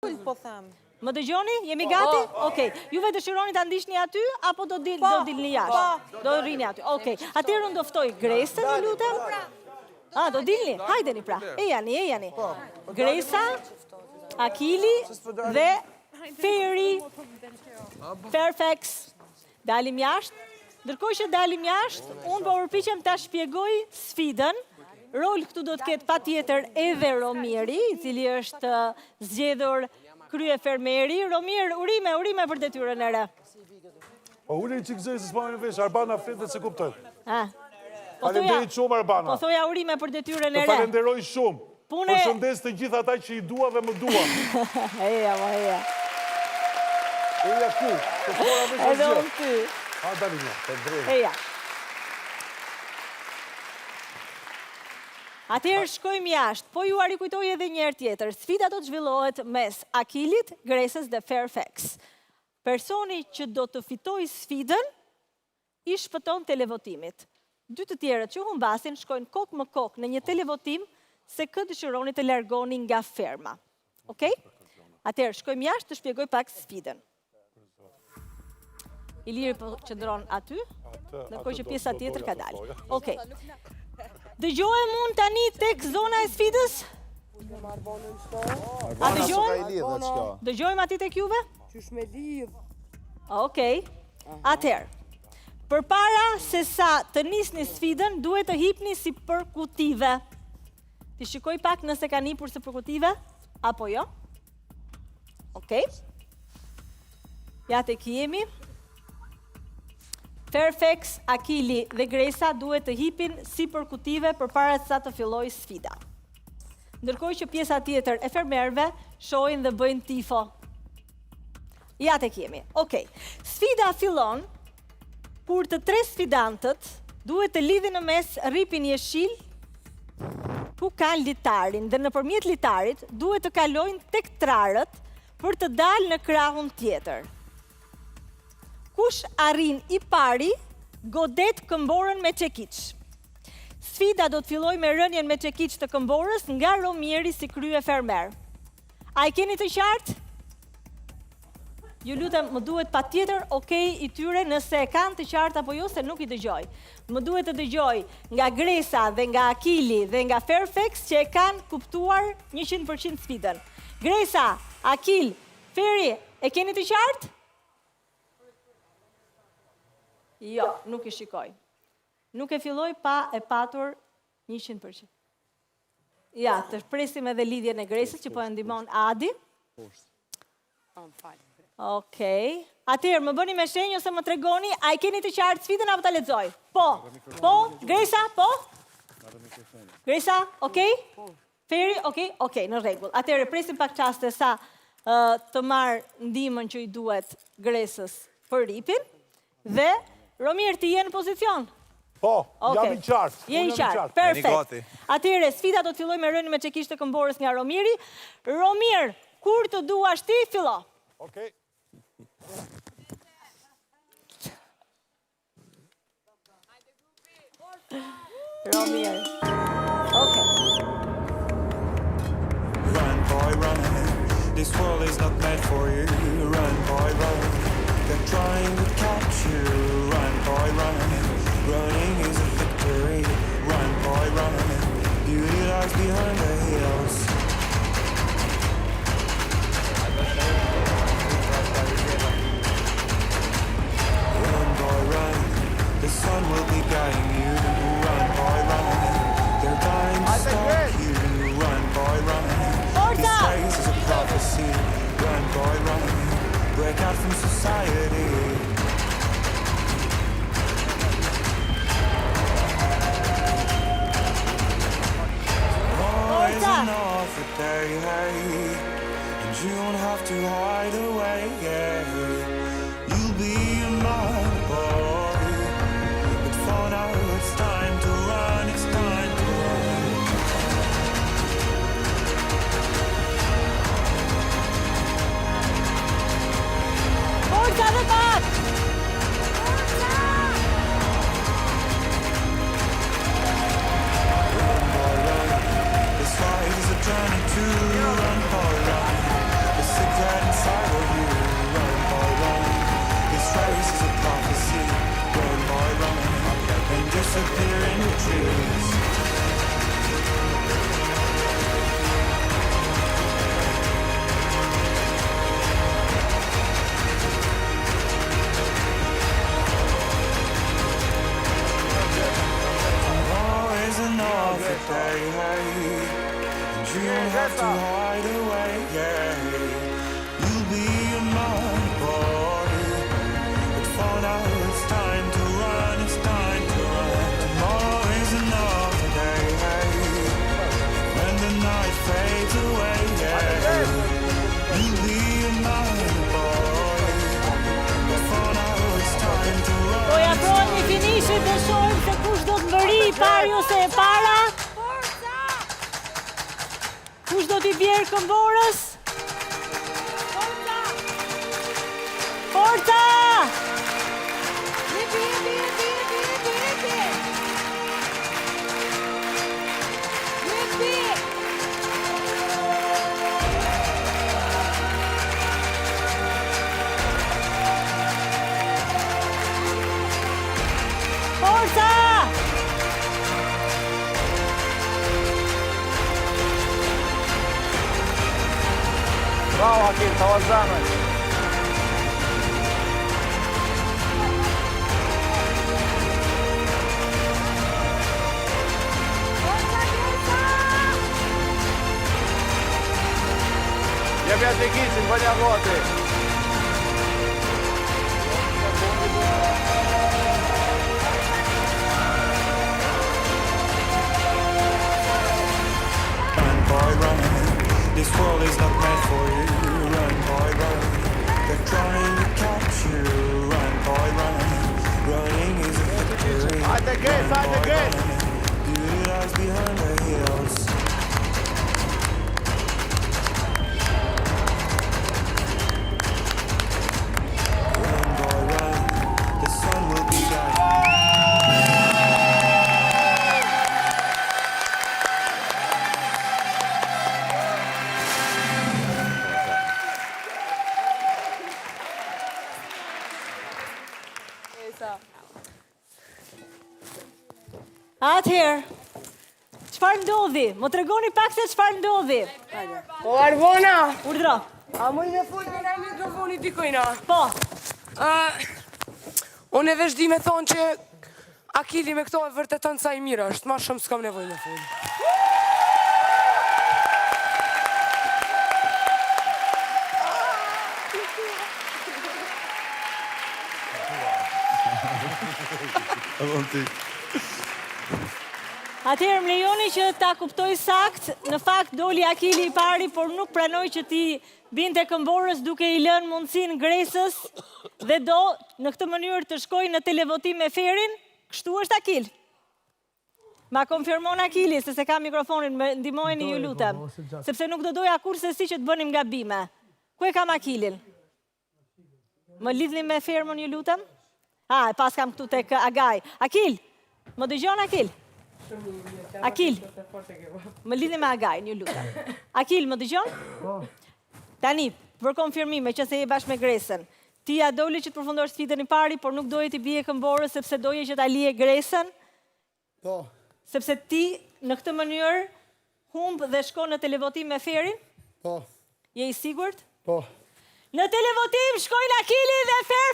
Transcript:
Po them. Më dëgjoni? Jemi gati? Okej. Juve dëshironi ta ndiqni aty apo do dilni jashtë? Do rrini aty. Okej. Atëherë unë do ftoj Gresën, ju lutem. Do dilni? Hajdeni pra. Ejani. Gresa, Akili dhe Feri, Fairfax. Dalim jashtë. Ndërkohë që dalim jashtë, unë po përpiqem ta shpjegoj sfidën. Rol këtu do të ketë patjetër edhe Romiri, i cili është zgjedhur krye fermeri. Romir, urime për detyrën e re. Po uli që këzëri se s'ma në vesh, Arbana fletet se kuptoj. Falenderit shumë, Arbana. Po thoja urime për detyrën e re. Të falenderoj shumë. Përshëndes të gjithë ata që i dua dhe më dua. Eja. Eja ku, të fora me që Edhe unë ty. Dalinja, të drejnë. Eja. Atëherë shkojmë jashtë, po ju arikujtoj edhe njerë tjetër. Sfida do të zhvillohet mes Akilit, Gresës dhe Fairfax. Personi që do të fitoj sfidën, i shpëton televotimit. Dy të tjerët që humbasin shkojnë kokë më kokë në një televotim se këtë dëshironi të largoni nga ferma. Okej? Atëherë shkojmë jashtë të shpjegoj pak sfidën. Iliri po qëndron aty, ndërkohë që pjesa tjetër ka dalë. Okej. Dëgjohem unë tani tek zona e sfidës? A dëgjohem? Dëgjohem ati tek juve? Qysh me lidh. Okej. Atëherë, përpara se sa të nisni sfidën, duhet të hipni si përkutive. Ti shikoj pak nëse ka nipur si përkutive, apo jo? Okej. Ja tek jemi. Fairfax, Akili dhe Gresa duhet të hipin si përkutive përpara sa të filloj sfida. Ndërkohë që pjesa tjetër e fermerëve shohin dhe bëjnë tifo. Ja tek jemi. Okej. Sfida fillon kur të tre sfidantët duhet të lidhin në mes rripin jeshil ku ka litarin dhe nëpërmjet litarit duhet të kalojnë tek trarët për të dalë në krahun tjetër. Kush arrin i pari, godet këmborën me çekiç. Sfida do të filloj me rënjen me çekiç të këmborës nga Romiri si krye fermer. A i keni të qartë? Ju lutem, më duhet patjetër okej i tyre nëse e kanë të qartë apo jo, se nuk i dëgjoj. Më duhet të dëgjoj nga Gresa dhe nga Akili dhe nga Fairfax që e kanë kuptuar 100% sfidën. Gresa, Akil, Feri, e keni të qartë? Jo, nuk i shikoj. Nuk e filloj pa e patur 100%. Ja, të presim edhe lidhjen e Gresës që po e ndihmon Adi. Okej. Atëherë, më bëni me shenjë ose më tregoni, a i keni të qartë sfidën apo ta lexoj? Po, Gresa, po? Gresa, okej? Feri, okej, në rregull. Atëherë, presim pak çaste sa të marr ndihmën që i duhet Gresës për ripin dhe Romir, ti je në pozicion? Po, jam i qartë. Je i qartë, perfekt. Atëherë, sfida do të filloj me rënien me çekiç të këmborës nga Romiri. Romir, kur të duash ti, fillo. Okej. Romir. Okej. Run, boy, run. This world is not meant for you. Run, boy, run. They're trying to catch you. Run, boy, run. Running is a victory. Run, boy, run. Beauty lies behind the hills. Run, boy, run. The sun will be guiding you. Run, boy, run. They're dying to stop you. Run, boy, run. This race is a prophecy. Run, boy, run. Break out from society. Always another day, and you don't have to hide away. You'll be my boy, but for now it's time to run. It's time to run. Forza dhe pak! This fight is a journey to run, boy, run. have to hide away, yeah. You'll be in my body. But for now it's time to run, it's time to run. Tomorrow is another day, when the night fades away, yeah. You'll be in my body. But for now it's time to run. Po ja proni finishit dhe shohim se kush do të mëri pari ose e para. Kush do t'i bjerë këmborës? Forca! Jepi! Forca! Bravo Akil, të vazhdame. Jepi atë kisin, bënja voti. Run, boy, run. This world is not meant for you. Run, boy, run. They're trying to catch you. Run, boy, run. Running is a victory. Hajde Grace, hajde Grace. Beauty lies behind the hills. Run, boy, run. The sun will be guiding. Atëherë, çfarë ndodhi? Më tregoni pak se çfarë ndodhi. Po Arbona, Urdhro. a më me folë në mikrofoni dikojna? Po, Unë e veç di me thonë që Akili me këto e vërtetën sa i mirë është, ma shumë s'kam nevoj me folë. atëherë më lejoni që ta kuptoj sakt, në fakt doli Akili i pari, por nuk pranoj që ti binte këmborës duke i lënë mundësinë Gresës dhe do në këtë mënyrë të shkoj në televotim me Ferin, kështu është Akil. Ma konfirmon Akili, se ka mikrofonin, më ndihmojeni ju lutem, sepse nuk do doja kurse si që të bënim gabime. Ku e kam Akilin? Më lidhni me Fermën ju lutem? E pas kam këtu tek Agaj. Akil, më dëgjon Akil? Akil, më lidhni me Agaj, ju lutem. Akil, më dëgjon? Tani, për konfirmime që se je bashkë me Gresën, ti ja doli që të përfundosh sfidën i pari, por nuk doje t'i bie këmborës sepse doje që ta lije Gresën? Po. Sepse ti në këtë mënyrë humb dhe shkon në televotim me Ferin? Po. Je i sigurt? Po. Në televotim shkojnë Akili dhe Feri!